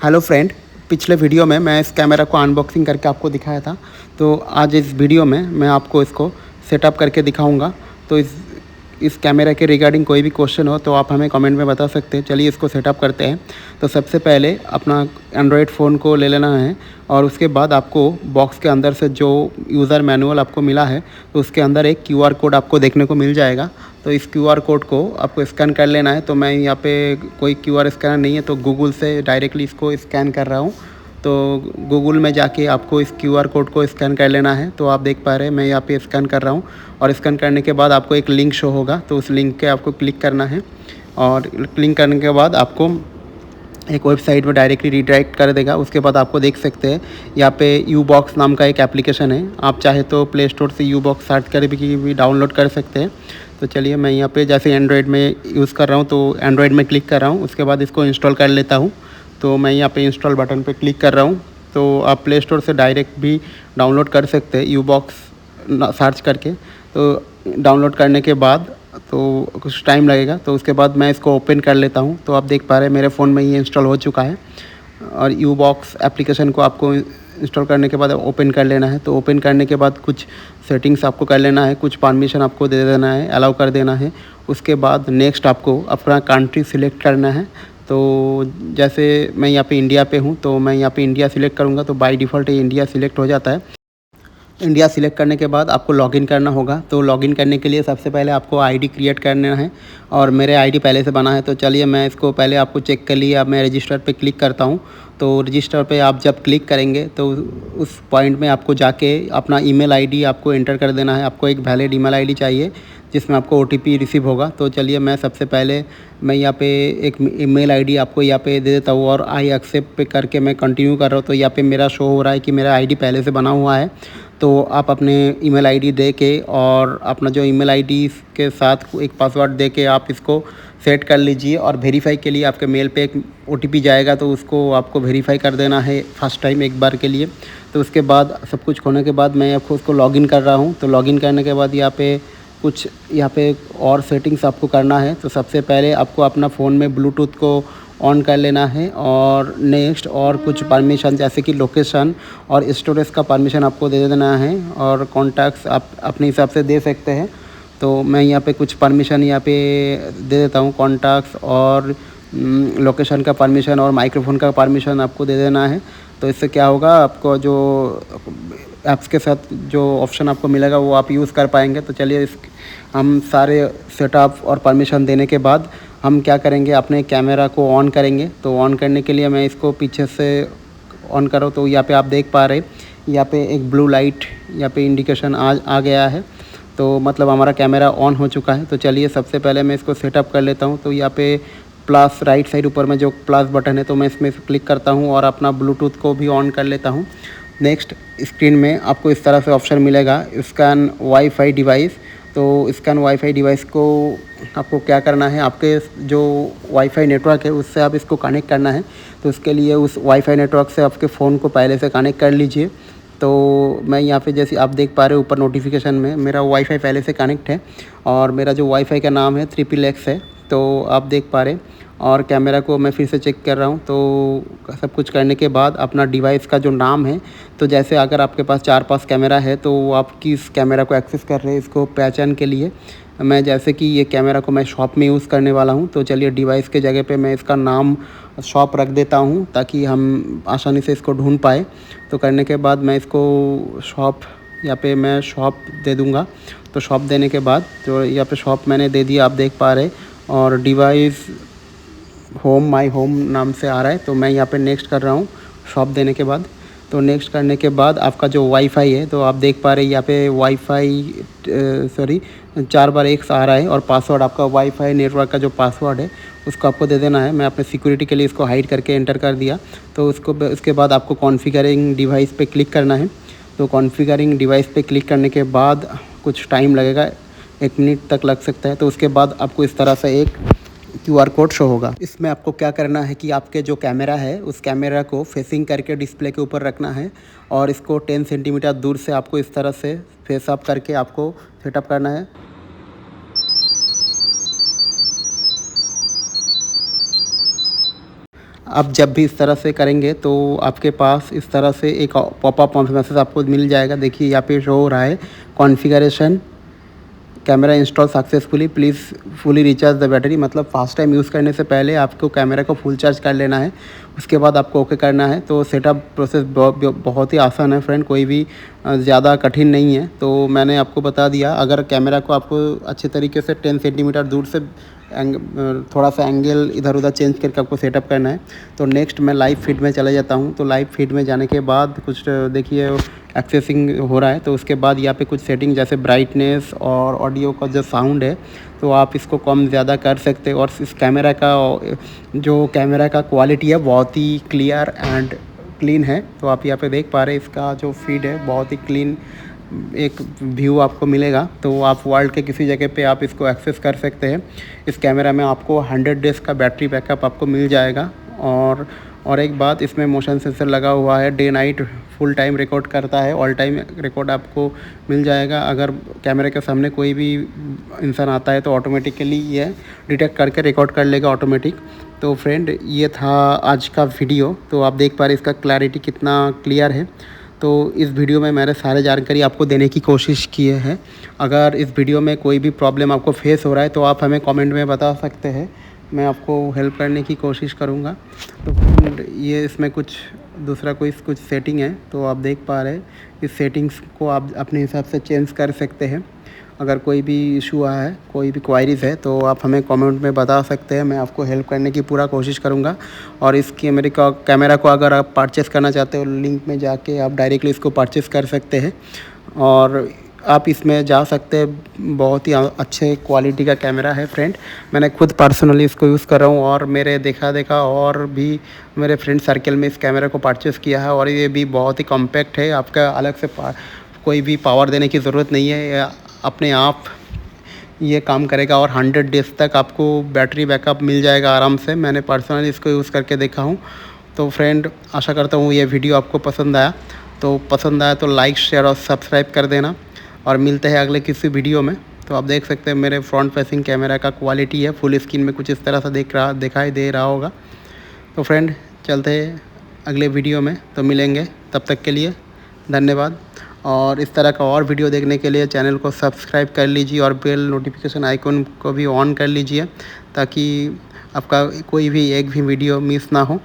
Hello friend, पिछले video में मैं इस कैमरा को अनबॉक्सिंग करके आपको दिखाया था। तो आज इस वीडियो में मैं आपको इसको सेटअप करके दिखाऊंगा। तो इस कैमरा के रिगार्डिंग कोई भी क्वेश्चन हो तो आप हमें कमेंट में बता सकते हैं। चलिए इसको सेटअप करते हैं। तो सबसे पहले अपना एंड्रॉयड फ़ोन को ले लेना है और उसके बाद आपको बॉक्स के अंदर से जो यूज़र मैनुअल आपको मिला है तो उसके अंदर एक क्यूआर कोड आपको देखने को मिल जाएगा। तो इस क्यूआर कोड को आपको स्कैन कर लेना है। तो मैं यहाँ पे कोई क्यूआर स्कैनर नहीं है तो गूगल से डायरेक्टली इसको स्कैन कर रहा हूँ। तो गूगल में जाके आपको इस क्यूआर कोड को स्कैन कर लेना है। तो आप देख पा रहे हैं मैं यहाँ पे स्कैन कर रहा हूँ और स्कैन करने के बाद आपको एक लिंक शो होगा। तो उस लिंक के आपको क्लिक करना है और क्लिक करने के बाद आपको एक वेबसाइट में डायरेक्टली रिडायरेक्ट कर देगा। उसके बाद आपको देख सकते हैं यहाँ पे यू बॉक्स नाम का एक एप्लीकेशन है। आप चाहे तो प्ले स्टोर से यू बॉक्स सर्च कर भी डाउनलोड कर सकते हैं। तो चलिए मैं यहाँ पे जैसे एंड्रॉयड में यूज़ कर रहा हूँ तो एंड्रॉयड में क्लिक कर रहा हूँ। उसके बाद इसको इंस्टॉल कर लेता हूँ। तो मैं यहाँ पे इंस्टॉल बटन पे क्लिक कर रहा हूँ। तो आप प्ले स्टोर से डायरेक्ट भी डाउनलोड कर सकते हैं यू बॉक्स सर्च करके। तो डाउनलोड करने के बाद तो कुछ टाइम लगेगा। तो उसके बाद मैं इसको ओपन कर लेता हूँ। तो आप देख पा रहे हैं मेरे फ़ोन में ये इंस्टॉल हो चुका है। और यू बॉक्स एप्लीकेशन को आपको इंस्टॉल करने के बाद ओपन कर लेना है। तो ओपन करने के बाद कुछ सेटिंग्स आपको कर लेना है, कुछ परमिशन आपको दे देना है, अलाउ कर देना है। उसके बाद नेक्स्ट आपको अपना कंट्री सिलेक्ट करना है। तो जैसे मैं यहाँ पे इंडिया पे हूँ तो मैं यहाँ पे इंडिया सिलेक्ट करूँगा। तो बाय डिफ़ॉल्ट ये इंडिया सिलेक्ट हो जाता है। इंडिया सिलेक्ट करने के बाद आपको लॉगिन करना होगा। तो लॉगिन करने के लिए सबसे पहले आपको आईडी क्रिएट करना है और मेरे आईडी पहले से बना है। तो चलिए मैं इसको पहले आपको चेक कर लिए। अब मैं रजिस्टर पे क्लिक करता हूँ। तो रजिस्टर पे आप जब क्लिक करेंगे तो उस पॉइंट में आपको जाके अपना ईमेल आईडी आपको एंटर कर देना है। आपको एक वैलिड ईमेल आईडी चाहिए जिसमें आपको ओटीपी रिसीव होगा। तो चलिए मैं सबसे पहले मैं यहाँ पे एक ईमेल आईडी आपको यहाँ पे दे देता हूँ और आई एक्सेप्ट पे करके मैं कंटिन्यू कर रहा हूँ। तो यहाँ पे मेरा शो हो रहा है कि मेरा आईडी पहले से बना हुआ है। तो आप अपने ईमेल आईडी दे के और अपना जो ईमेल आईडी के साथ एक पासवर्ड दे के आप इसको सेट कर लीजिए। और वेरीफाई के लिए आपके मेल पे एक ओटीपी जाएगा तो उसको आपको वेरीफाई कर देना है फर्स्ट टाइम एक बार के लिए। तो उसके बाद सब कुछ होने के बाद मैं आपको उसको लॉगिन कर रहा हूँ। तो लॉगिन करने के बाद यहाँ पे और सेटिंग्स आपको करना है। तो सबसे पहले आपको अपना फ़ोन में ब्लूटूथ को ऑन कर लेना है और नेक्स्ट और कुछ परमिशन जैसे कि लोकेशन और स्टोरेज का परमिशन आपको दे देना है। और कॉन्टैक्ट्स आप अपने हिसाब से दे सकते हैं। तो मैं यहाँ पे कुछ परमिशन यहाँ पे दे देता हूँ, कॉन्टैक्ट्स और लोकेशन का परमिशन और माइक्रोफोन का परमिशन आपको दे देना है। तो इससे क्या होगा, आपको जो ऐप्स के साथ जो ऑप्शन आपको मिलेगा वो आप यूज़ कर पाएंगे। तो चलिए हम सारे सेटअप और परमिशन देने के बाद हम क्या करेंगे, अपने कैमरा को ऑन करेंगे। तो ऑन करने के लिए मैं इसको पीछे से ऑन करो। तो यहाँ पे आप देख पा रहे यहाँ पे एक ब्लू लाइट यहाँ पे इंडिकेशन आ गया है। तो मतलब हमारा कैमरा ऑन हो चुका है। तो चलिए सबसे पहले मैं इसको सेटअप कर लेता हूँ। तो यहाँ पे प्लस राइट साइड ऊपर में जो प्लस बटन है तो मैं इसमें क्लिक करता हूँ और अपना ब्लूटूथ को भी ऑन कर लेता हूँ। नेक्स्ट स्क्रीन में आपको इस तरह से ऑप्शन मिलेगा, स्कैन वाईफाई डिवाइस। तो स्कैन वाईफाई डिवाइस को आपको क्या करना है, आपके जो वाईफाई नेटवर्क है उससे आप इसको कनेक्ट करना है। तो उसके लिए उस वाईफाई नेटवर्क से आपके फ़ोन को पहले से कनेक्ट कर लीजिए। तो मैं यहाँ पे जैसे आप देख पा रहे हो ऊपर नोटिफिकेशन में मेरा वाईफाई पहले से कनेक्ट है और मेरा जो वाईफाई का नाम है XXX है। तो आप देख पा रहे और कैमरा को मैं फिर से चेक कर रहा हूँ। तो सब कुछ करने के बाद अपना डिवाइस का जो नाम है, तो जैसे अगर आपके पास 4-5 कैमरा है तो आप किस कैमरा को एक्सेस कर रहे हैं इसको पहचान के लिए मैं जैसे कि ये कैमरा को मैं शॉप में यूज़ करने वाला हूँ। तो चलिए डिवाइस के जगह पे मैं इसका नाम शॉप रख देता हूँ ताकि हम आसानी से इसको ढूंढ पाए। तो करने के बाद मैं इसको शॉप यहाँ पे मैं शॉप दे दूँगा। तो शॉप देने के बाद तो यहाँ पे शॉप मैंने दे दिया, आप देख पा रहे। और डिवाइस होम माई होम नाम से आ रहा है। तो मैं यहाँ पे नेक्स्ट कर रहा हूँ शॉप देने के बाद। तो नेक्स्ट करने के बाद आपका जो वाईफाई है तो आप देख पा रहे हैं यहाँ पे वाईफाई 4 बार X आ रहा है और पासवर्ड आपका वाईफाई नेटवर्क का जो पासवर्ड है उसको आपको दे देना है। मैं अपने सिक्योरिटी के लिए इसको हाइड करके एंटर कर दिया। तो उसके बाद आपको कॉन्फ़िगरिंग डिवाइस पे क्लिक करना है। तो कॉन्फ़िगरिंग डिवाइस पे क्लिक करने के बाद कुछ टाइम लगेगा, 1 मिनट तक लग सकता है। तो उसके बाद आपको इस तरह से एक क्यूआर कोड शो होगा। इसमें आपको क्या करना है कि आपके जो कैमरा है उस कैमरा को फेसिंग करके डिस्प्ले के ऊपर रखना है और इसको 10 सेंटीमीटर दूर से आपको इस तरह से फेस अप करके आपको सेटअप करना है। आप जब भी इस तरह से करेंगे तो आपके पास इस तरह से एक पॉपअप मैसेज आपको मिल जाएगा। देखिए यहाँ पे शो हो रहा है configuration camera install successfully, please fully recharge the battery. मतलब फर्स्ट टाइम यूज़ करने से पहले आपको कैमरा को फुल चार्ज कर लेना है, उसके बाद आपको ओके करना है। तो सेटअप प्रोसेस बहुत ही आसान है फ्रेंड, कोई भी ज़्यादा कठिन नहीं है। तो मैंने आपको बता दिया। अगर कैमरा को आपको अच्छे तरीके से 10 सेंटीमीटर दूर से थोड़ा सा एंगल इधर उधर चेंज करके आपको सेटअप करना है। तो नेक्स्ट मैं लाइव फीड में चला जाता हूँ। तो लाइव फीड में जाने के बाद कुछ देखिए एक्सेसिंग हो रहा है। तो उसके बाद यहाँ पे कुछ सेटिंग जैसे ब्राइटनेस और ऑडियो का जो साउंड है तो आप इसको कम ज़्यादा कर सकते हैं। और इस कैमरा का जो कैमरा का क्वालिटी है बहुत ही क्लियर एंड क्लीन है। तो आप यहाँ पे देख पा रहे हैं इसका जो फीड है बहुत ही क्लीन एक व्यू आपको मिलेगा। तो आप वर्ल्ड के किसी जगह पे आप इसको एक्सेस कर सकते हैं। इस कैमरा में आपको 100 डेज़ का बैटरी बैकअप आपको मिल जाएगा। और एक बात, इसमें मोशन सेंसर लगा हुआ है, day night full time record करता है, ऑल टाइम रिकॉर्ड आपको मिल जाएगा। अगर कैमरे के सामने कोई भी इंसान आता है तो ऑटोमेटिकली ये डिटेक्ट करके रिकॉर्ड कर लेगा ऑटोमेटिक। तो फ्रेंड ये था आज का वीडियो। तो आप देख पा रहे हैं इसका क्लैरिटी कितना क्लियर है। तो इस वीडियो में मैंने सारे जानकारी आपको देने की कोशिश की है। अगर इस वीडियो में कोई भी प्रॉब्लम आपको फेस हो रहा है तो आप हमें कमेंट में बता सकते हैं, मैं आपको हेल्प करने की कोशिश करूँगा। तो ये इसमें कुछ सेटिंग है तो आप देख पा रहे हैं। इस सेटिंग्स को आप अपने हिसाब से चेंज कर सकते हैं। अगर कोई भी इशू आया है, कोई भी क्वायरीज़ है तो आप हमें कमेंट में बता सकते हैं, मैं आपको हेल्प करने की पूरा कोशिश करूँगा। और इस कैमरा को अगर आप परचेज़ करना चाहते हो, लिंक में जाके आप डायरेक्टली इसको परचेज़ कर सकते हैं। और आप इसमें जा सकते हैं। बहुत ही अच्छे क्वालिटी का कैमरा है फ्रेंड। मैंने खुद पर्सनली इसको यूज़ कर रहा हूँ और मेरे देखा और भी मेरे फ्रेंड सर्कल में इस कैमरा को परचेज़ किया है। और ये भी बहुत ही कॉम्पैक्ट है, आपका अलग से कोई भी पावर देने की ज़रूरत नहीं है, अपने आप ये काम करेगा। और 100 डेज़ तक आपको बैटरी बैकअप मिल जाएगा आराम से। मैंने पर्सनली इसको यूज़ करके देखा हूँ। तो फ्रेंड आशा करता हूँ ये वीडियो आपको पसंद आया। तो लाइक शेयर और सब्सक्राइब कर देना। और मिलते हैं अगले किसी वीडियो में। तो आप देख सकते हैं मेरे फ्रंट फेसिंग कैमरा का क्वालिटी है, फुल स्क्रीन में कुछ इस तरह से दिखाई दे रहा होगा। तो फ्रेंड चलते हैं अगले वीडियो में, तो मिलेंगे, तब तक के लिए धन्यवाद। और इस तरह का और वीडियो देखने के लिए चैनल को सब्सक्राइब कर लीजिए और बेल नोटिफिकेशन आइकन को भी ऑन कर लीजिए ताकि आपका कोई भी एक भी वीडियो मिस ना हो।